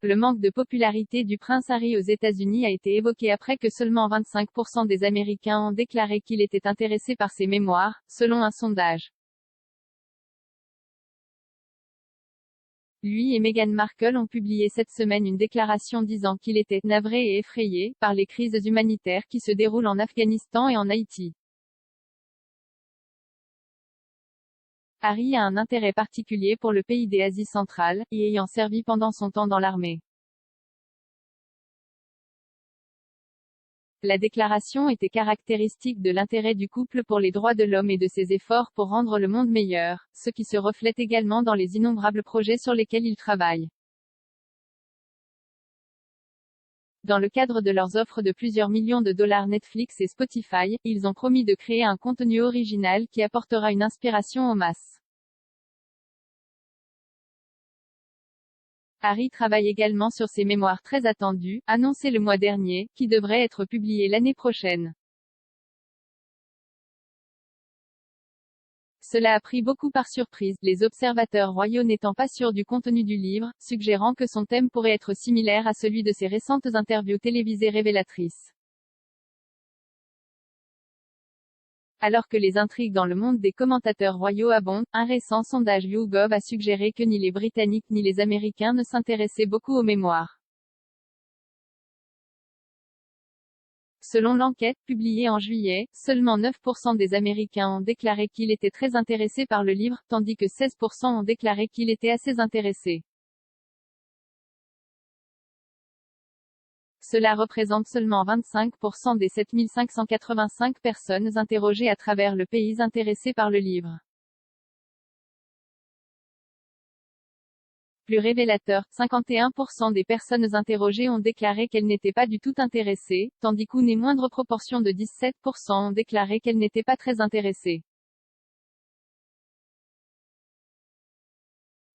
le manque de popularité du prince Harry aux États-Unis a été évoqué après que seulement 25% des Américains ont déclaré qu'il était intéressé par ses mémoires, selon un sondage. Lui et Meghan Markle ont publié cette semaine une déclaration disant qu'il était « navré et effrayé » par les crises humanitaires qui se déroulent en Afghanistan et en Haïti. Harry a un intérêt particulier pour le pays des Asies centrales, y ayant servi pendant son temps dans l'armée. La déclaration était caractéristique de l'intérêt du couple pour les droits de l'homme et de ses efforts pour rendre le monde meilleur, ce qui se reflète également dans les innombrables projets sur lesquels ils travaillent. Dans le cadre de leurs offres de plusieurs millions de dollars Netflix et Spotify, ils ont promis de créer un contenu original qui apportera une inspiration aux masses. Harry travaille également sur ses mémoires très attendues, annoncées le mois dernier, qui devraient être publiées l'année prochaine. Cela a pris beaucoup par surprise, les observateurs royaux n'étant pas sûrs du contenu du livre, suggérant que son thème pourrait être similaire à celui de ses récentes interviews télévisées révélatrices. Alors que les intrigues dans le monde des commentateurs royaux abondent, un récent sondage YouGov a suggéré que ni les Britanniques ni les Américains ne s'intéressaient beaucoup aux mémoires. Selon l'enquête, publiée en juillet, seulement 9% des Américains ont déclaré qu'ils étaient très intéressés par le livre, tandis que 16% ont déclaré qu'ils étaient assez intéressés. Cela représente seulement 25% des 7585 personnes interrogées à travers le pays intéressées par le livre. Plus révélateur, 51% des personnes interrogées ont déclaré qu'elles n'étaient pas du tout intéressées, tandis qu'une moindre proportion de 17% ont déclaré qu'elles n'étaient pas très intéressées.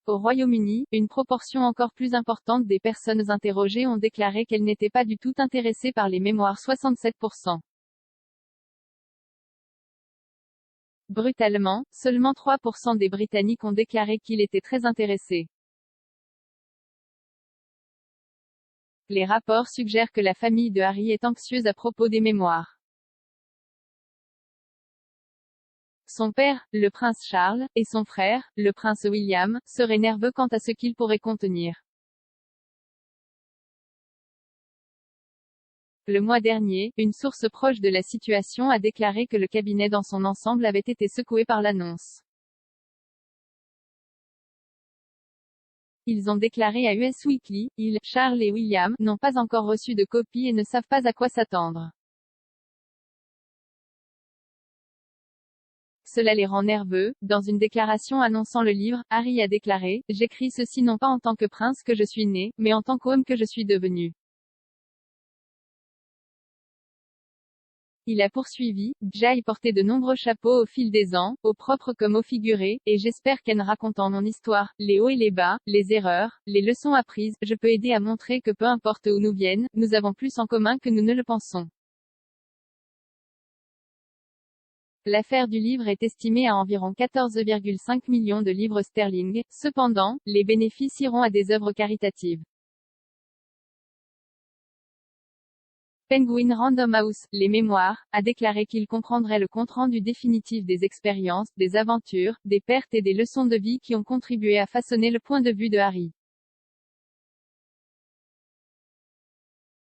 Au Royaume-Uni, une proportion encore plus importante des personnes interrogées ont déclaré qu'elles n'étaient pas du tout intéressées par les mémoires 67%. Brutalement, seulement 3% des Britanniques ont déclaré qu'ils étaient très intéressés. Les rapports suggèrent que la famille de Harry est anxieuse à propos des mémoires. Son père, le prince Charles, et son frère, le prince William, seraient nerveux quant à ce qu'ils pourraient contenir. Le mois dernier, une source proche de la situation a déclaré que le cabinet dans son ensemble avait été secoué par l'annonce. Ils ont déclaré à US Weekly, Charles et William, n'ont pas encore reçu de copie et ne savent pas à quoi s'attendre. Cela les rend nerveux. Dans une déclaration annonçant le livre, Harry a déclaré « J'écris ceci non pas en tant que prince que je suis né, mais en tant qu'homme que je suis devenu. » Il a poursuivi, « J'ai porté de nombreux chapeaux au fil des ans, au propre comme au figuré, et j'espère qu'en racontant mon histoire, les hauts et les bas, les erreurs, les leçons apprises, je peux aider à montrer que peu importe où nous viennent, nous avons plus en commun que nous ne le pensons. » L'affaire du livre est estimée à environ 14,5 millions de livres sterling. Cependant, les bénéfices iront à des œuvres caritatives. Penguin Random House, les mémoires, a déclaré qu'il comprendrait le compte-rendu définitif des expériences, des aventures, des pertes et des leçons de vie qui ont contribué à façonner le point de vue de Harry.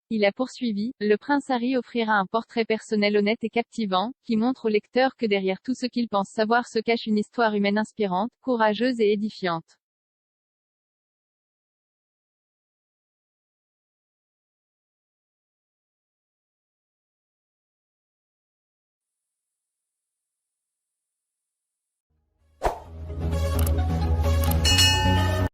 Il a poursuivi, le prince Harry offrira un portrait personnel honnête et captivant, qui montre au lecteur que derrière tout ce qu'il pense savoir se cache une histoire humaine inspirante, courageuse et édifiante.